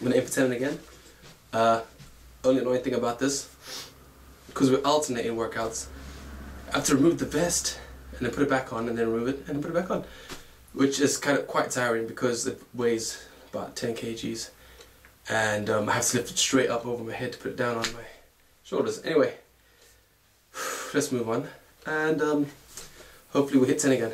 I'm gonna aim for 10 again. Only annoying thing about this, because we're alternating workouts, I have to remove the vest and then put it back on and then remove it and then put it back on, which is quite tiring because it weighs about 10 kgs and I have to lift it straight up over my head to put it down on my shoulders. Anyway, let's move on and hopefully we'll hit 10 again.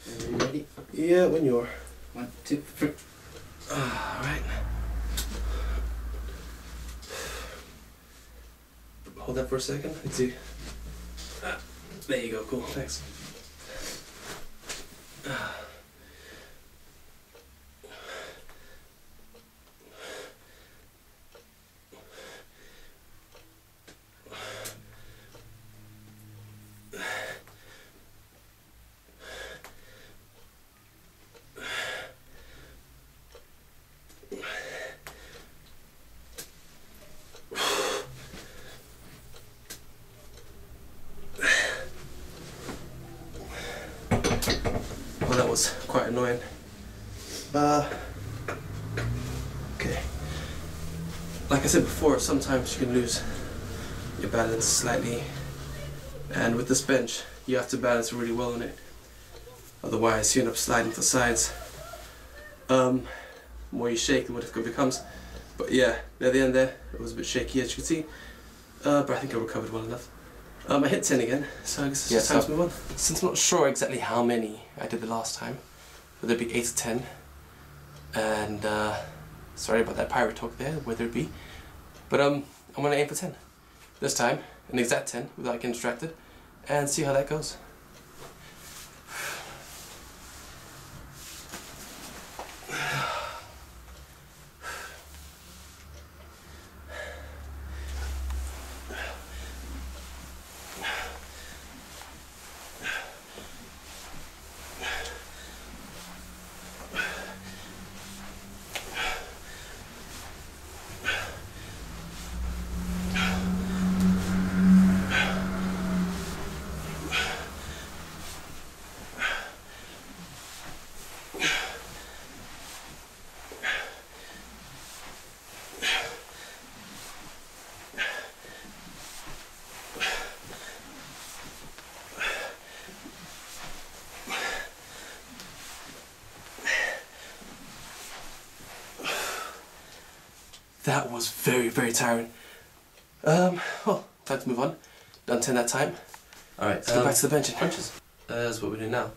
Are you ready? Yeah, when you are. 1, 2, 3. Alright. Hold that for a second. Let's see. There you go, cool, thanks. Well, that was quite annoying. Okay. Like I said before, sometimes you can lose your balance slightly, and with this bench, you have to balance really well on it. Otherwise, you end up sliding to the sides. The more you shake, the more difficult it becomes. But yeah, near the end there, it was a bit shaky, as you can see. But I think I recovered well enough. I hit 10 again, so I guess it's time to move on. Since I'm not sure exactly how many I did the last time, whether it be 8 or 10, and sorry about that pirate talk there, whether it be, but I'm gonna aim for 10 this time, an exact 10 without getting distracted, and see how that goes. That was very, very tiring. Well, time to move on. Done 10 that time. Alright, let's go back to the bench and crunches. That's what we're doing now.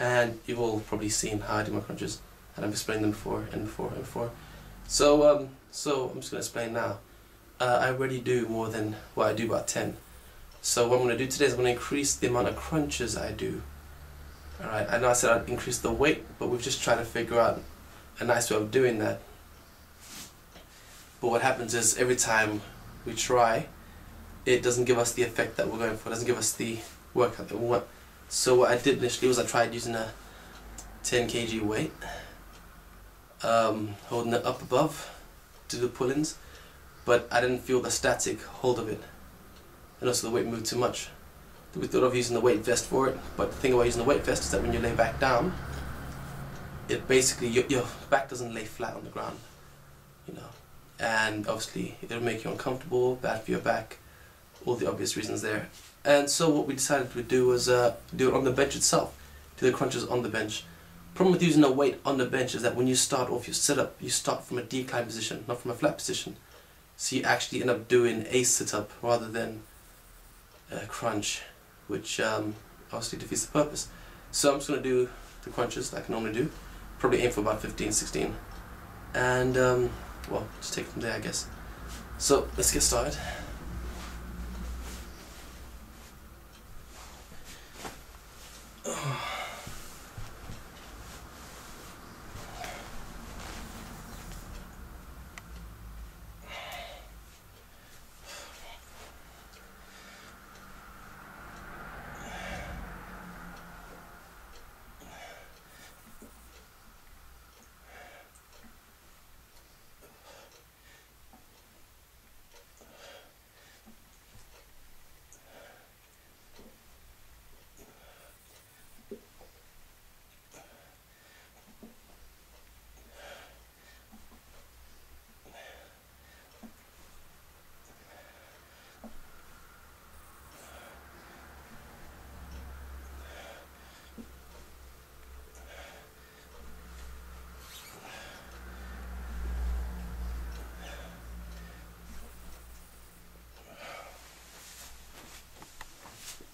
And you've all probably seen how I do my crunches. And I've explained them before and before and before. So, I'm just going to explain now. I already do more than what I do, about 10. So what I'm going to do today is I'm going to increase the amount of crunches I do. Alright, I know I said I'd increase the weight, but we've just tried to figure out a nice way of doing that. But what happens is every time we try, it doesn't give us the effect that we're going for. It doesn't give us the workout that we want. So what I did initially was I tried using a 10 kg weight, holding it up above to do pull-ins, but I didn't feel the static hold of it, and also the weight moved too much. We thought of using the weight vest for it, but the thing about using the weight vest is that when you lay back down, it basically, your back doesn't lay flat on the ground, you know. And obviously it'll make you uncomfortable, bad for your back, all the obvious reasons there. And so what we decided to do was do it on the bench itself, do the crunches on the bench. Problem with using a weight on the bench is that when you start off your sit-up, you start from a decline position, not from a flat position. So you actually end up doing a sit-up rather than a crunch, which obviously defeats the purpose. So I'm just going to do the crunches like I normally do, probably aim for about 15, 16, and well, just take it from there, I guess. So let's get started.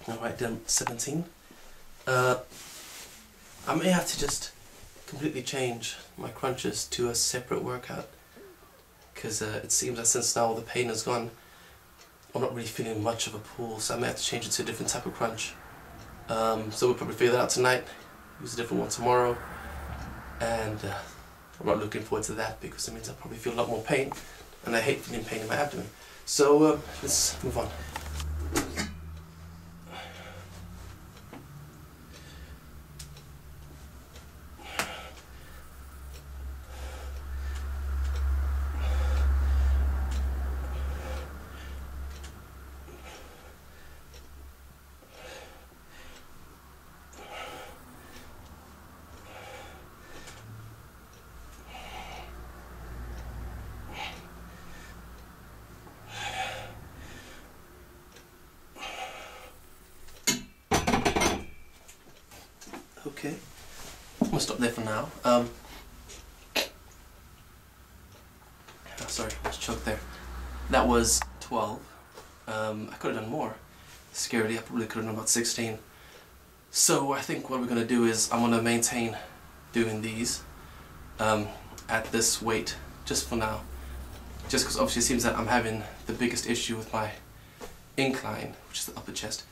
Alright, then 17. I may have to just completely change my crunches to a separate workout, because it seems that since now all the pain is gone, I'm not really feeling much of a pull, so I may have to change it to a different type of crunch. So we'll probably figure that out tonight, use a different one tomorrow, and I'm not looking forward to that because it means I'll probably feel a lot more pain, and I hate feeling pain in my abdomen. So let's move on. Okay, I'm gonna stop there for now. Sorry, I just choked there. That was 12. I could have done more. Scarily, I probably could have done about 16. So I think what we're gonna do is I'm gonna maintain doing these at this weight just for now. Just because obviously it seems that I'm having the biggest issue with my incline, which is the upper chest.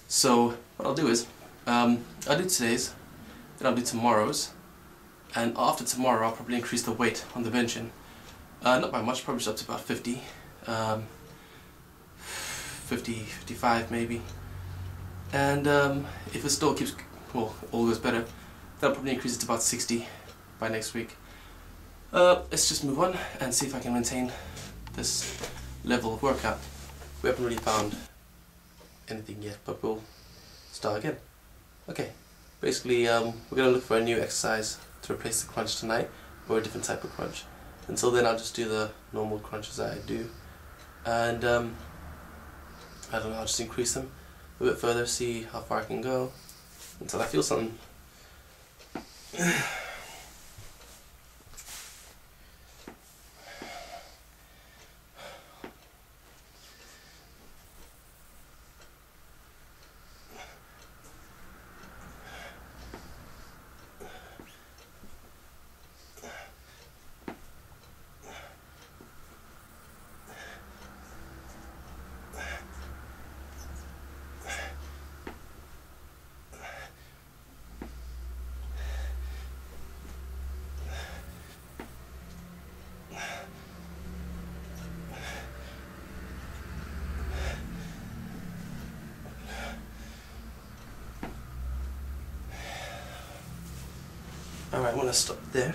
So what I'll do is I'll do today's. Then I'll do tomorrow's, and after tomorrow I'll probably increase the weight on the benching. Not by much, probably just up to about 50, 55 maybe. And if it still keeps, well, all goes better, then I'll probably increase it to about 60 by next week. Let's just move on and see if I can maintain this level of workout. We haven't really found anything yet, but we'll start again. Okay. Basically, we're going to look for a new exercise to replace the crunch tonight, or a different type of crunch. Until then, I'll just do the normal crunches that I do, and I don't know, I'll just increase them a bit further, see how far I can go, until I feel something. Alright, I'm going to stop there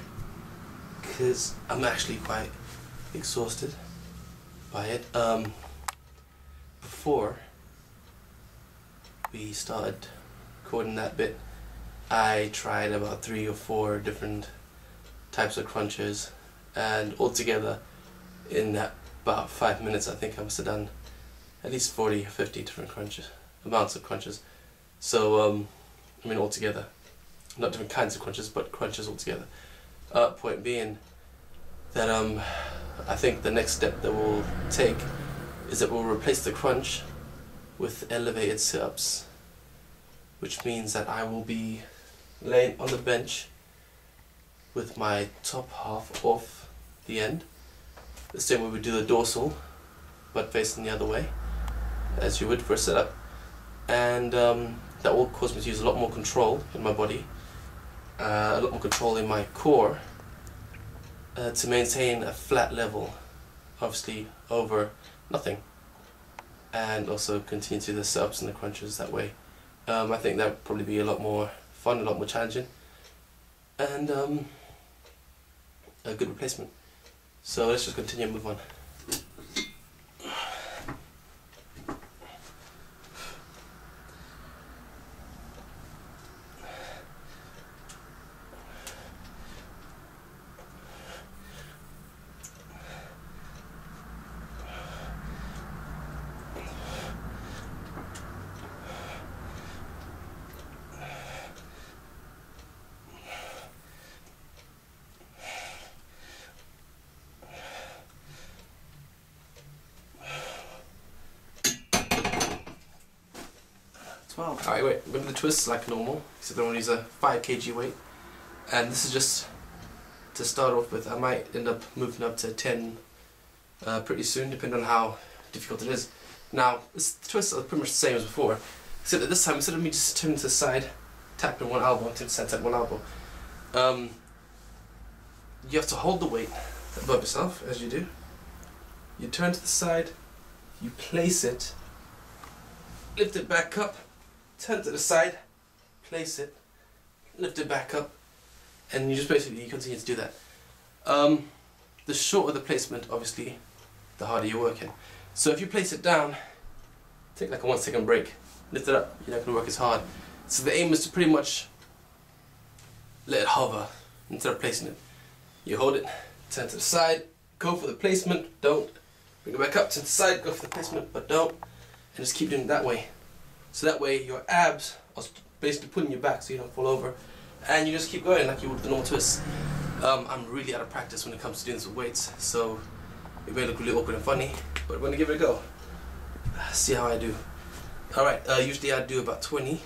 because I'm actually quite exhausted by it. Before we started recording that bit, I tried about 3 or 4 different types of crunches, and altogether in that about 5 minutes I think I must have done at least 40 or 50 different amounts of crunches. So I mean altogether. Not different kinds of crunches, but crunches altogether. Point being that I think the next step that we'll take is that we'll replace the crunch with elevated sit-ups, which means that I will be laying on the bench with my top half off the end, the same way we do the dorsal, but facing the other way, as you would for a sit-up, and that will cause me to use a lot more control in my body, a lot more control in my core, to maintain a flat level, obviously over nothing, and also continue to do the sit-ups and the crunches that way. I think that would probably be a lot more fun, a lot more challenging, and a good replacement. So let's just continue and move on. well. Alright, wait, remember the twists like normal, except I want to use a 5 kg weight. And this is just to start off with. I might end up moving up to 10 pretty soon, depending on how difficult it is. Now, the twists are pretty much the same as before, except that this time, instead of me just turning to the side, tapping one elbow, to the side, tap one elbow, you have to hold the weight above yourself, as you do. You turn to the side, you place it, lift it back up, turn to the side, place it, lift it back up, and you just basically continue to do that. The shorter the placement, obviously, the harder you're working. So if you place it down, take like a 1 second break, lift it up, you're not going to work as hard. So the aim is to pretty much let it hover instead of placing it. You hold it, turn to the side, go for the placement, don't. Bring it back up, turn to the side, go for the placement, but don't. And just keep doing it that way. So that way your abs are basically pulling you back so you don't fall over. And you just keep going like you would with the normal twists. I'm really out of practice when it comes to doing this with weights, so it may look really awkward and funny, but I'm going to give it a go. See how I do. Alright, usually I do about 20.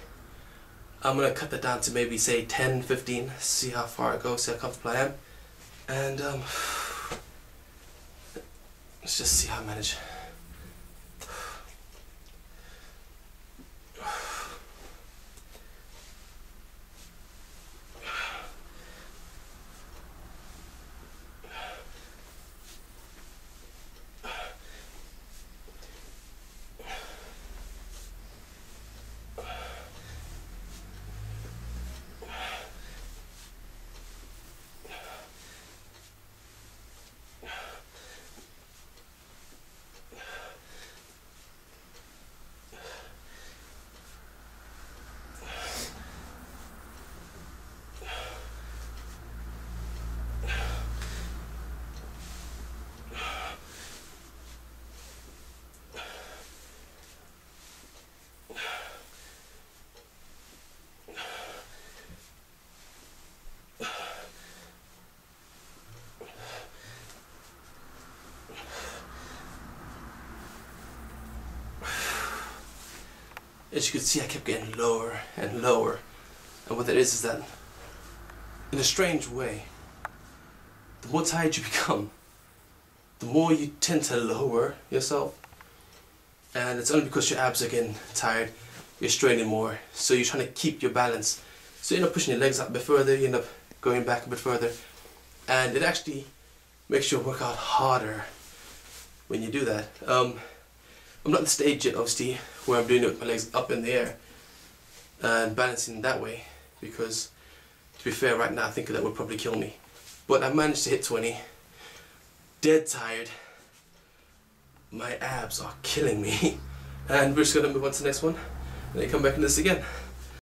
I'm going to cut that down to maybe say 10, 15, see how far it goes, see how comfortable I am. And let's just see how I manage. As you can see, I kept getting lower and lower. And what that is that, in a strange way, the more tired you become, the more you tend to lower yourself. And it's only because your abs are getting tired, you're straining more. So you're trying to keep your balance. So you end up pushing your legs up a bit further, you end up going back a bit further. And it actually makes your workout harder when you do that. I'm not at the stage yet, obviously, where I'm doing it with my legs up in the air and balancing that way, because to be fair, right now I think that would probably kill me. But I managed to hit 20, dead tired, my abs are killing me, and we're just going to move on to the next one and then come back and do this again.